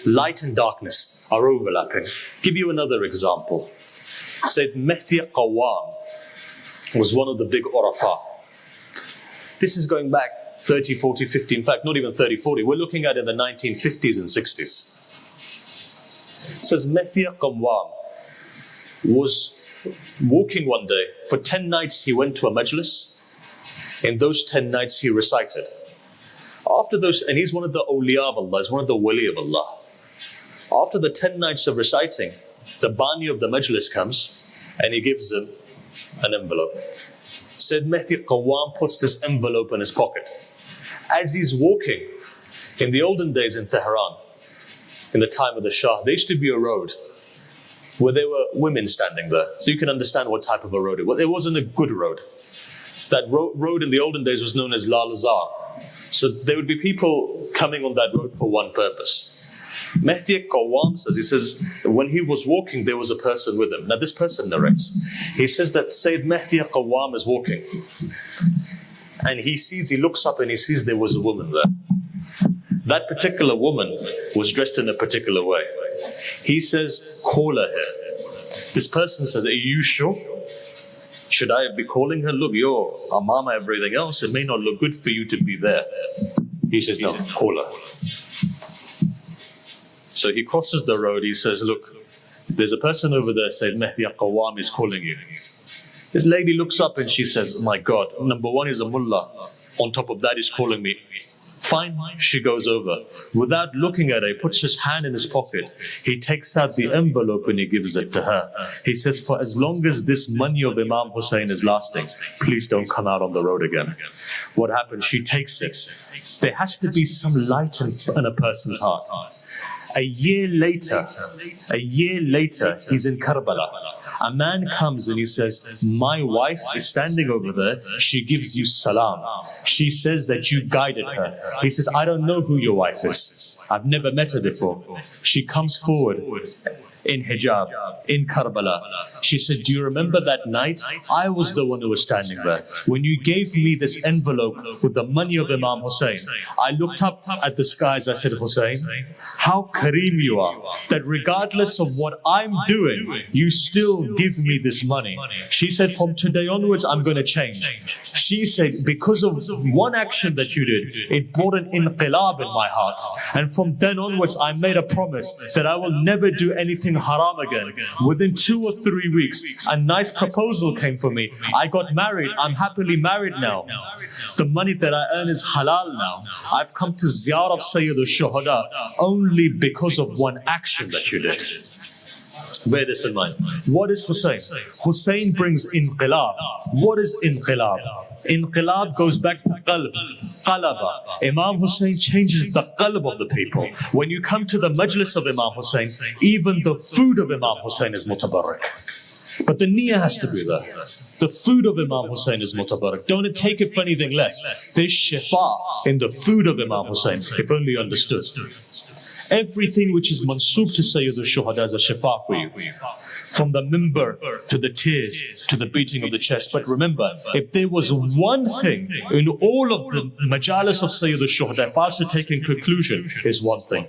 light and darkness are overlapping. Give you another example. Said Mehdi Qawwam was one of the big Urafa. This is going back 30, 40, 50, in fact, not even 30, 40. We're looking at in the 1950s and 60s. It says Mehdi Qawwam was walking one day. For 10 nights he went to a majlis. In those 10 nights he recited. After those, and he's one of the awliya of Allah, he's one of the wali of Allah. After the 10 nights of reciting, the bani of the majlis comes and he gives him an envelope. Said Mehdi Qawwam puts this envelope in his pocket. As he's walking, in the olden days in Tehran, in the time of the Shah, there used to be a road where there were women standing there. So you can understand what type of a road it was. It wasn't a good road. That road in the olden days was known as Lal Zar. So there would be people coming on that road for one purpose. Mehdi Qawwam says, he says, when he was walking, there was a person with him. Now this person narrates. He says that Sayyid Mehdi Qawwam is walking. And he looks up and he sees there was a woman there. That particular woman was dressed in a particular way. He says, call her here. This person says, are you sure? Should I be calling her? Look, you're a mama, everything else. It may not look good for you to be there. He says, no, call her. So he crosses the road. He says, look, there's a person over there, Sayyid Mehdi Qawwam is calling you. This lady looks up and she says, my God, number one is a mullah. On top of that, he's calling me. Fine, she goes over. Without looking at her, he puts his hand in his pocket. He takes out the envelope and he gives it to her. He says, for as long as this money of Imam Hussain is lasting, please don't come out on the road again. What happens? She takes it. There has to be some light in a person's heart. A year later, he's in Karbala. A man comes and he says, my wife is standing over there. She gives you salam. She says that you guided her. He says, I don't know who your wife is. I've never met her before. She comes forward in hijab, in Karbala. She said, do you remember that night? I was the one who was standing there. When you gave me this envelope with the money of Imam Hussain, I looked up at the skies. I said, Hussain, how kareem you are, that regardless of what I'm doing, you still give me this money. She said, from today onwards, I'm going to change. She said, because of one action that you did, it brought an inqilab in my heart. And from then onwards, I made a promise that I will never do anything haram again. Within 2 or 3 weeks, a nice proposal came for me. I got married. I'm happily married now. The money that I earn is halal now. I've come to ziyarah of Sayyid al-Shuhada only because of one action that you did. Bear this in mind. What is Hussain? Hussain brings inqilab. What is inqilab? Inqilab goes back to qalb, qalaba. Imam Hussain changes the qalb of the people. When you come to the majlis of Imam Hussain, even the food of Imam Hussain is mutabarak. But the niyyah has to be there. The food of Imam Hussain is mutabarak. Don't take it for anything less. There's shifa in the food of Imam Hussain, if only you understood. Everything which is mansoob to Sayyid al-Shuhada is a shifa for you. From the mimbar to the tears to the beating of the chest. But remember, if there was one thing in all of the majalis of Sayyid al-Shuhada, if I was to take in conclusion, is one thing.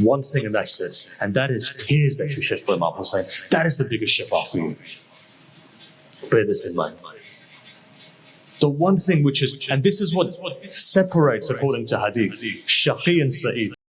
One thing, and that's it. And that is tears that you shed for Imam Hussain. That is the biggest shifa for you. Bear this in mind. The one thing which is, and this is what separates, according to hadith, Shaqi and Sa'id.